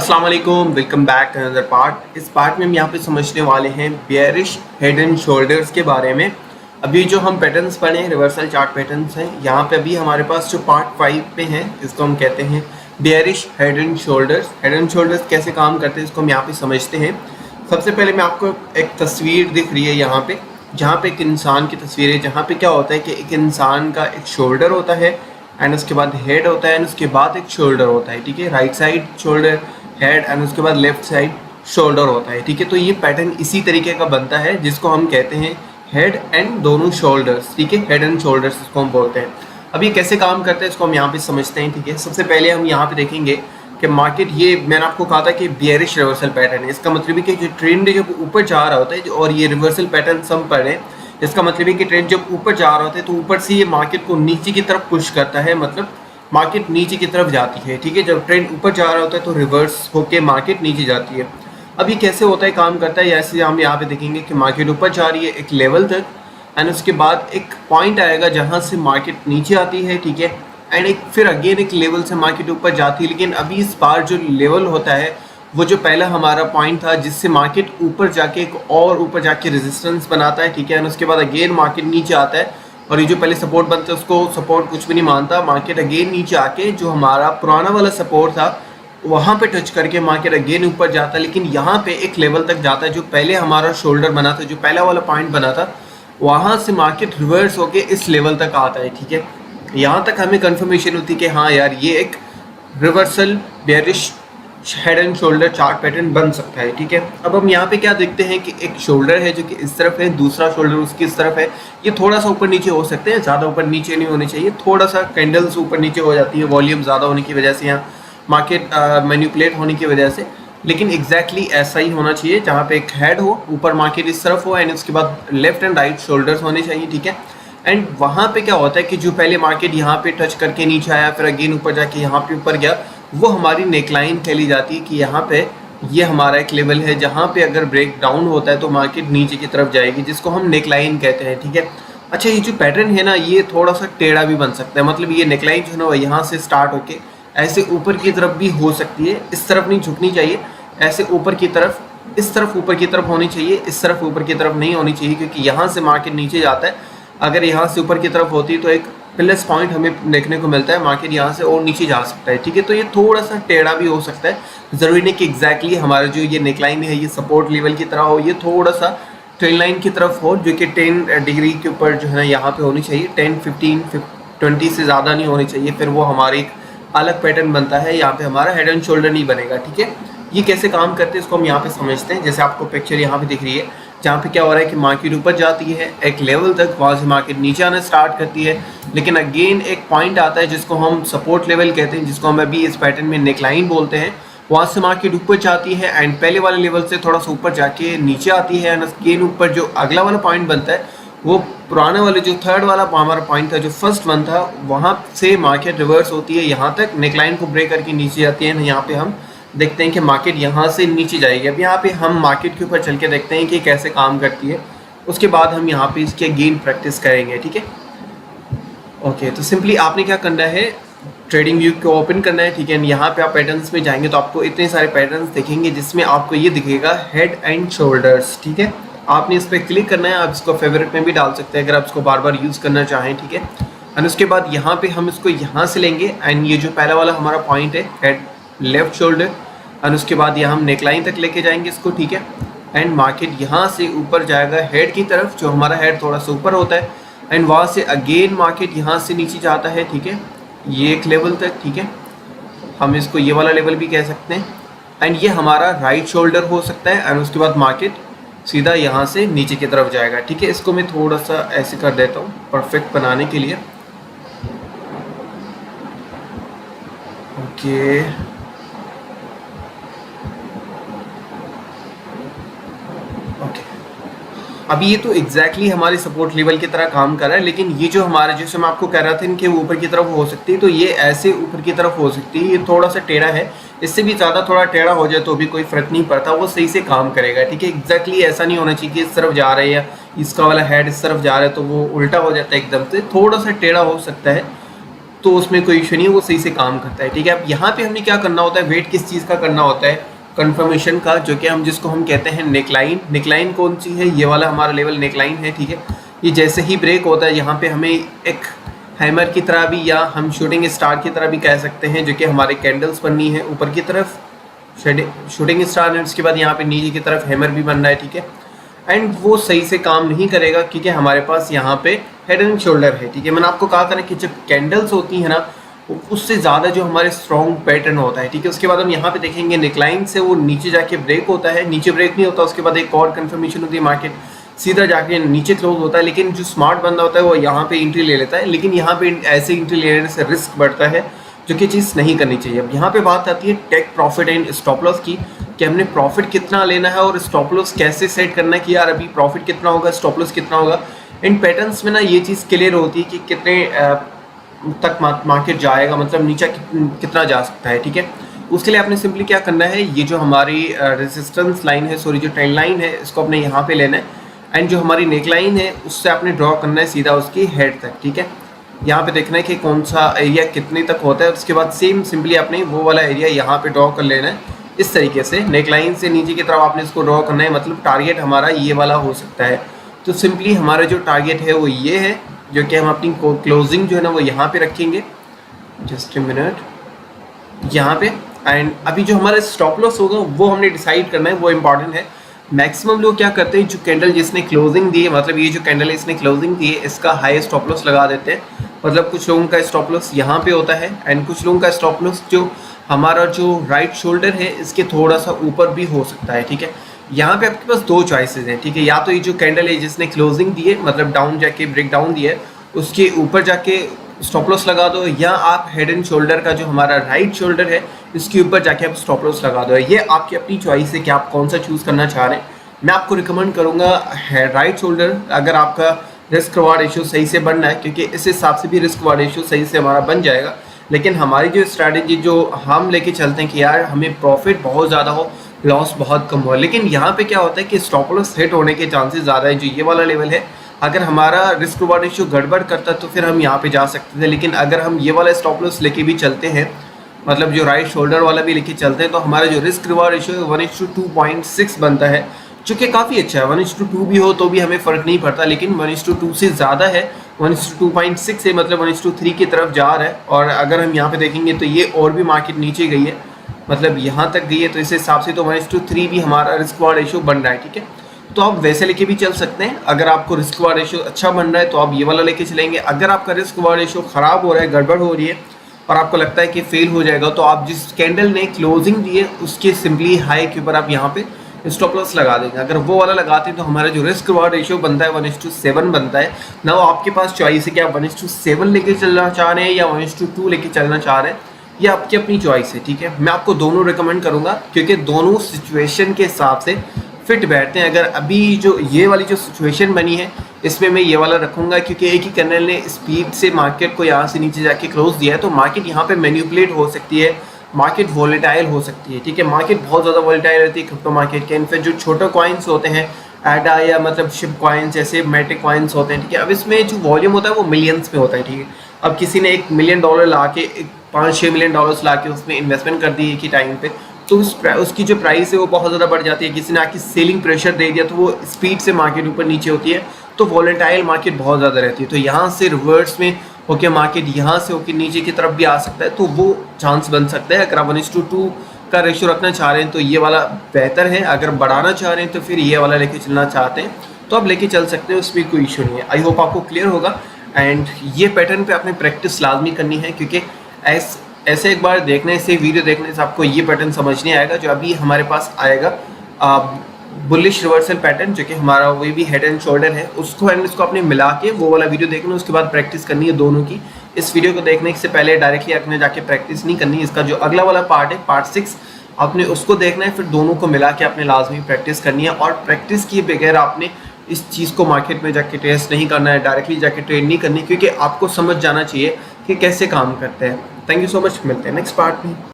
अस्सलाम वालेकुम, welcome back to another part. इस पार्ट में हम यहाँ पे समझने वाले हैं बेयरिश हेड एंड शोल्डर्स के बारे में। अभी जो हम पैटर्न्स पढ़े हैं रिवर्सल चार्ट पैटर्न्स हैं, यहाँ पे अभी हमारे पास जो पार्ट 5 में है इसको हम कहते हैं bearish head and shoulders. Head and shoulders कैसे काम करते हैं इसको हम यहाँ पे समझते हैं। सबसे पहले मैं आपको एक तस्वीर दिख रही है यहाँ पे, जहाँ पे एक इंसान की तस्वीर है, जहाँ पे क्या होता है कि एक इंसान का एक शोल्डर होता है एंड उसके बाद हेड होता है एंड उसके बाद एक शोल्डर होता है। ठीक है, right side shoulder head and उसके बाद लेफ्ट साइड शोल्डर होता है। ठीक है, तो ये पैटर्न इसी तरीके का बनता है जिसको हम कहते हैं हेड एंड दोनों शोल्डर्स। ठीक है, हेड एंड शोल्डर्स इसको हम बोलते हैं। अब ये कैसे काम करते हैं इसको हम यहाँ पे समझते हैं। ठीक है, सबसे पहले हम यहाँ पे देखेंगे कि मार्केट, ये मैंने आपको कहा था कि बेयरिश रिवर्सल पैटर्न है। इसका मतलब है कि जो ट्रेंड जब ऊपर जा रहा होता है और ये रिवर्सल पैटर्न हम पढ़े, इसका मतलब है कि ट्रेंड जब ऊपर जा रहा होता है तो ऊपर से ये मार्केट को नीचे की तरफ पुश करता है, मतलब मार्केट नीचे की तरफ जाती है। ठीक है, जब ट्रेंड ऊपर जा रहा होता है तो रिवर्स होके मार्केट नीचे जाती है। अब ये कैसे होता है, काम करता है, ऐसे हम यहाँ पे देखेंगे कि मार्केट ऊपर जा रही है एक लेवल तक एंड उसके बाद एक पॉइंट आएगा जहाँ से मार्केट नीचे आती है। ठीक है, एंड एक फिर अगेन एक लेवल से मार्केट ऊपर जाती है। लेकिन अभी इस बार जो लेवल होता है वो जो पहला हमारा पॉइंट था जिससे मार्केट ऊपर जाके एक और ऊपर जाके रेजिस्टेंस बनाता है। ठीक है, एंड उसके बाद अगेन मार्केट नीचे आता है और ये जो पहले सपोर्ट बनता है उसको सपोर्ट कुछ भी नहीं मानता। मार्केट अगेन नीचे आके जो हमारा पुराना वाला सपोर्ट था वहाँ पे टच करके मार्केट अगेन ऊपर जाता है, लेकिन यहाँ पे एक लेवल तक जाता है जो पहले हमारा शोल्डर बना था, जो पहला वाला पॉइंट बना था, वहाँ से मार्केट रिवर्स होके इस लेवल तक आता है। ठीक है, यहाँ तक हमें कंफर्मेशन होती है कि हाँ यार ये एक reversal bearish head and shoulder chart pattern बन सकता है। ठीक है, अब हम यहाँ पे क्या देखते हैं कि एक शोल्डर है जो कि इस तरफ है, दूसरा शोल्डर उसकी इस तरफ है। ये थोड़ा सा ऊपर नीचे हो सकते हैं, ज़्यादा ऊपर नीचे नहीं होने चाहिए, थोड़ा सा कैंडल्स ऊपर नीचे हो जाती है वॉल्यूम ज़्यादा होने की वजह से, यहाँ मार्केट मैनिपुलेट होने की वजह से। लेकिन एग्जैक्टली ऐसा ही होना चाहिए जहाँ पे एक हेड हो, ऊपर मार्केट इस तरफ हो एंड उसके बाद लेफ्ट एंड राइट शोल्डर्स होने चाहिए। ठीक है, एंड वहाँ पे क्या होता है कि जो पहले मार्केट यहाँ पे टच करके नीचे आया फिर अगेन ऊपर जाके यहाँ पे ऊपर गया, वो हमारी नेकलाइन कहली जाती है कि यहाँ पे ये हमारा एक लेवल है जहाँ पे अगर ब्रेक डाउन होता है तो मार्केट नीचे की तरफ जाएगी, जिसको हम नेकलाइन कहते हैं। ठीक है, अच्छा ये जो पैटर्न है ना ये थोड़ा सा टेढ़ा भी बन सकता है, मतलब ये नेकलाइन जो है ना यहाँ से स्टार्ट होके ऐसे ऊपर की तरफ भी हो सकती है, इस तरफ नहीं झुकनी चाहिए, ऐसे ऊपर की तरफ, इस तरफ ऊपर की तरफ होनी चाहिए, इस तरफ ऊपर की तरफ नहीं होनी चाहिए, क्योंकि यहाँ से मार्केट नीचे जाता है। अगर यहाँ से ऊपर की तरफ होती तो एक प्लस पॉइंट हमें देखने को मिलता है, मार्केट यहाँ से और नीचे जा सकता है। ठीक है, तो ये थोड़ा सा टेढ़ा भी हो सकता है, ज़रूरी नहीं कि एग्जैक्टली हमारा जो ये नेकलाइन है ये सपोर्ट लेवल की तरह हो, ये थोड़ा सा ट्रेन लाइन की तरफ हो जो कि 10 डिग्री के ऊपर जो है ना यहाँ पे होनी चाहिए, 10, 15, 20 से ज़्यादा नहीं होनी चाहिए, फिर वो हमारी एक अलग पैटर्न बनता है, यहाँ पे हमारा हेड एंड शोल्डर नहीं बनेगा। ठीक है, ये कैसे काम करते हैं इसको हम यहाँ पे समझते हैं। जैसे आपको पिक्चर यहाँ पे दिख रही है जहाँ पे क्या हो रहा है कि मार्केट ऊपर जाती है एक लेवल तक, वहाँ से मार्केट नीचे आना स्टार्ट करती है, लेकिन अगेन एक पॉइंट आता है जिसको हम सपोर्ट लेवल कहते हैं, जिसको हम अभी इस पैटर्न में नेकलाइन बोलते हैं। वहाँ से मार्केट ऊपर जाती है एंड पहले वाले लेवल से थोड़ा सा ऊपर जाके नीचे आती है एंड अगेन ऊपर जो अगला वाला पॉइंट बनता है वो पुराना वाले जो थर्ड वाला हमारा पॉइंट था, जो फर्स्ट वन था, वहाँ से मार्केट रिवर्स होती है यहाँ तक, नेकलाइन को ब्रेक करके नीचे जाती है। यहाँ पे हम देखते हैं कि मार्केट यहाँ से नीचे जाएगी। अब यहाँ पे हम मार्केट के ऊपर चल के देखते हैं कि कैसे काम करती है, उसके बाद हम यहाँ पे इसके अगेन प्रैक्टिस करेंगे। ठीक है, ओके, तो सिंपली आपने क्या करना है, ट्रेडिंग व्यू को ओपन करना है। ठीक है, यहाँ पे आप पैटर्न्स में जाएंगे तो आपको इतने सारे पैटर्न्स दिखेंगे जिसमें आपको ये दिखेगा हेड एंड शोल्डर्स। ठीक है, आपने इस पर क्लिक करना है, आप इसको फेवरेट में भी डाल सकते हैं अगर आप इसको बार बार यूज़ करना चाहें। ठीक है, एंड उसके बाद यहाँ पे हम इसको यहाँ से लेंगे एंड ये जो पहला वाला हमारा पॉइंट है हेड लेफ्ट शोल्डर, एंड उसके बाद यहाँ हम नेकलाइन तक लेके जाएंगे इसको। ठीक है, एंड मार्केट यहाँ से ऊपर जाएगा हेड की तरफ, जो हमारा हेड थोड़ा सा ऊपर होता है, एंड वहाँ से अगेन मार्केट यहाँ से नीचे जाता है। ठीक है, ये एक लेवल तक। ठीक है, हम इसको ये वाला लेवल भी कह सकते हैं एंड ये हमारा राइट शोल्डर हो सकता है, एंड उसके बाद मार्केट सीधा यहाँ से नीचे की तरफ जाएगा। ठीक है, इसको मैं थोड़ा सा ऐसे कर देता हूँ परफेक्ट बनाने के लिए। ओके, अभी ये तो एग्जैक्टली हमारे सपोर्ट लेवल की तरह काम कर रहा है, लेकिन ये जो हमारा, जैसे मैं आपको कह रहा था कि वो ऊपर की तरफ हो सकती है, तो ये ऐसे ऊपर की तरफ हो सकती है। ये थोड़ा सा टेढ़ा है, इससे भी ज़्यादा थोड़ा टेढ़ा हो जाए तो भी कोई फ़र्क नहीं पड़ता, वो सही से काम करेगा। ठीक है, एग्जैक्टली ऐसा नहीं होना चाहिए कि इस तरफ जा रहे हैं या इसका वाला हेड इस तरफ जा रहा है तो वो उल्टा हो जाता है एकदम से, थोड़ा सा टेढ़ा हो सकता है। तो उसमें कोई इशू नहीं है, वो सही से काम करता है, ठीक है। अब यहाँ पे हमने क्या करना होता है, वेट किस चीज़ का करना होता है, कंफर्मेशन का, जो कि हम जिसको हम कहते हैं नेकलाइन। नेकलाइन कौन सी है, ये वाला हमारा लेवल नेकलाइन है, ठीक है। ये जैसे ही ब्रेक होता है यहाँ पे हमें एक हैमर की तरह भी, या हम शूटिंग स्टार की तरह भी कह सकते हैं, जो कि हमारे कैंडल्स बननी है ऊपर की तरफ शूटिंग स्टार, एंड उसके बाद यहाँ पे नीचे की तरफ हैमर भी बन रहा है, ठीक है। एंड वो सही से काम नहीं करेगा क्योंकि हमारे पास यहाँ पे हेड एंड शोल्डर है, ठीक है। मैंने आपको कहा था ना कि जब कैंडल्स होती है ना, उससे ज़्यादा जो हमारे स्ट्रॉन्ग पैटर्न होता है, ठीक है। उसके बाद हम यहाँ पे देखेंगे नेकलाइन से वो नीचे जाके ब्रेक होता है, नीचे ब्रेक नहीं होता, उसके बाद एक और कंफर्मेशन होती है, मार्केट सीधा जाके नीचे क्लोज होता है। लेकिन जो स्मार्ट बंदा होता है वो यहाँ पे एंट्री ले लेता है, लेकिन यहाँ पे ऐसे एंट्री लेने से रिस्क बढ़ता है, जो कि चीज़ नहीं करनी चाहिए। अब यहाँ पे बात आती है take profit and stop loss की, कि हमने प्रॉफिट कितना लेना है और स्टॉप लॉस कैसे सेट करना है, कि यार अभी प्रॉफिट कितना होगा, स्टॉप लॉस कितना होगा। इन पैटर्न्स में ना ये चीज़ क्लियर होती है कि कितने तक मार्केट जाएगा, मतलब नीचे कितना जा सकता है, ठीक है। उसके लिए आपने सिंपली क्या करना है, ये जो हमारी रेजिस्टेंस लाइन है, सॉरी जो ट्रेंड लाइन है, इसको आपने यहाँ पे लेना है, एंड जो हमारी नेक लाइन है उससे आपने ड्रॉ करना है सीधा उसकी हेड तक, ठीक है। यहाँ पे देखना है कि कौन सा एरिया कितने तक होता है, उसके बाद सेम सिंपली आपने वो वाला एरिया यहाँ पे ड्रॉ कर लेना है। इस तरीके से नेक लाइन से नीचे की तरफ आपने इसको ड्रॉ करना है, मतलब टारगेट हमारा ये वाला हो सकता है। तो सिंपली हमारा जो टारगेट है वो ये है, जो कि हम अपनी क्लोजिंग जो है ना वो यहाँ पे रखेंगे, जस्ट ए मिनट यहाँ पे। एंड अभी जो हमारा स्टॉप लॉस होगा वो हमने डिसाइड करना है, वो इम्पॉर्टेंट है। मैक्सिमम लोग क्या करते हैं, जो कैंडल जिसने क्लोजिंग दी है, मतलब ये जो कैंडल है इसने क्लोजिंग दी है, इसका हाई स्टॉप लॉस लगा देते हैं। मतलब कुछ लोगों का स्टॉप लॉस यहाँ पे होता है, एंड कुछ लोगों का स्टॉप लॉस जो हमारा जो राइट शोल्डर है इसके थोड़ा सा ऊपर भी हो सकता है, ठीक है। यहाँ पे आपके पास दो चॉइसेस हैं, ठीक है। या तो ये जो कैंडल है जिसने क्लोजिंग दी है, मतलब डाउन जाके ब्रेक डाउन दिया है, उसके ऊपर जाके स्टॉप लॉस लगा दो, या आप हेड एंड शोल्डर का जो हमारा राइट शोल्डर है इसके ऊपर जाके आप स्टॉप लॉस लगा दो। ये आपकी अपनी चॉइस है कि आप कौन सा चूज़ करना चाह रहे हैं। मैं आपको रिकमेंड करूँगा राइट शोल्डर, अगर आपका रिस्क रिवार्ड रेशियो सही से बनना है, क्योंकि इस हिसाब से भी रिस्क रिवार्ड रेशियो सही से हमारा बन जाएगा। लेकिन हमारी जो स्ट्रैटेजी जो हम लेके चलते हैं कि यार हमें प्रॉफिट बहुत ज़्यादा हो, लॉस बहुत कम हो, लेकिन यहाँ पे क्या होता है कि स्टॉप लॉस हिट होने के चांसेस ज़्यादा है। जो ये वाला लेवल है, अगर हमारा रिस्क रिवार्ड रेशियो गड़बड़ करता तो फिर हम यहाँ पे जा सकते थे, लेकिन अगर हम ये वाला स्टॉप लॉस लेके भी चलते हैं, मतलब जो राइट शोल्डर वाला भी लेके चलते हैं, तो हमारा जो रिस्क रिवार्ड रेशियो 1:2.6 बनता है, जो कि काफ़ी अच्छा है। 1:2 भी हो तो भी हमें फ़र्क नहीं पड़ता, लेकिन 1:2 से ज़्यादा है, 1:2.6 है, मतलब 1:3 की तरफ जा रहा है। और अगर हम यहाँ पे देखेंगे तो ये और भी मार्केट नीचे गई है, मतलब यहाँ तक गई है, तो इस हिसाब से तो 1:3 भी हमारा रिस्क रिवार्ड रेशियो बन रहा है, ठीक है। तो आप वैसे लेके भी चल सकते हैं। अगर आपको रिस्क रिवार्ड रेशियो अच्छा बन रहा है तो आप ये वाला लेके चलेंगे। अगर आपका रिस्क रिवार्ड रेशियो ख़राब हो रहा है, गड़बड़ हो रही है और आपको लगता है कि फेल हो जाएगा, तो आप जिस कैंडल ने क्लोजिंग दी है उसके सिंपली हाई के ऊपर आप यहाँ पे स्टॉप लॉस लगा देंगे। अगर वो वाला लगाते हैं तो हमारा जो रिस्क रिवार्ड रेशियो बनता है 1:7 बनता है ना। वो आपके पास चॉइस है कि आप 1:7 लेके चलना चाह रहे हैं या 1:2 लेके चलना चाह रहे हैं, ये आपकी अपनी चॉइस है, ठीक है। मैं आपको दोनों रिकमेंड करूँगा क्योंकि दोनों सिचुएशन के हिसाब से फिट बैठते हैं। अगर अभी जो ये वाली जो सिचुएशन बनी है इसमें मैं ये वाला रखूँगा, क्योंकि एक ही कैंडल ने स्पीड से मार्केट को यहाँ से नीचे जाके क्लोज दिया है, तो मार्केट यहाँ पे मैनिपुलेट हो सकती है, मार्केट वॉलेटाइल हो सकती है, ठीक है। मार्केट बहुत ज़्यादा वॉलेटाइल रहती है क्रिप्टो मार्केट के। इनफैक्ट जो छोटे कॉइन्स होते हैं, एडा या मतलब शिप कॉइन्स जैसे मैटिक कॉइन्स होते हैं, ठीक है। अब इसमें जो वॉल्यूम होता है वो मिलियंस में होता है, ठीक है। अब किसी ने $1 मिलियन ला के 5-6 मिलियन डॉलर्स ला के उसमें इन्वेस्टमेंट कर दी एक ही टाइम पे, तो उसकी जो प्राइस है वो बहुत ज़्यादा बढ़ जाती है। किसी ने आके सेलिंग प्रेशर दे दिया तो वो स्पीड से मार्केट ऊपर नीचे होती है, तो वॉलेटाइल मार्केट बहुत ज़्यादा रहती है। तो यहाँ से रिवर्स में होके मार्केट यहाँ से होके नीचे की तरफ भी आ सकता है, तो वो चांस बन सकता है। अगर आप 1:2 का रेशियो रखना चाह रहे हैं तो ये वाला बेहतर है। अगर बढ़ाना चाह रहे हैं तो फिर ये वाला लेके चलना चाहते हैं तो आप लेके चल सकते हैं, उसमें कोई इशू नहीं है। आई होप आपको क्लियर होगा। एंड ये पैटर्न पे आपने प्रैक्टिस लाजमी करनी है, क्योंकि ऐसे एक बार देखने से, वीडियो देखने से आपको ये पैटर्न समझ नहीं आएगा जो अभी हमारे पास आएगा। बुलिश रिवर्सल पैटर्न जो कि हमारा वही भी हेड एंड शोल्डर है, उसको एंड इसको आपने मिला के वो वाला वीडियो देखना, उसके बाद प्रैक्टिस करनी है दोनों की। इस वीडियो को देखने से पहले डायरेक्टली आपने जाके प्रैक्टिस नहीं करनी। इसका जो अगला वाला पार्ट है, पार्ट 6, आपने उसको देखना है, फिर दोनों को मिला के आपने लाजमी प्रैक्टिस करनी है। और प्रैक्टिस किए बगैर आपने इस चीज़ को मार्केट में जाके टेस्ट नहीं करना है, डायरेक्टली जाके ट्रेड नहीं करनी, क्योंकि आपको समझ जाना चाहिए कि कैसे काम करते हैं। थैंक यू सो मच, मिलते हैं नेक्स्ट पार्ट में।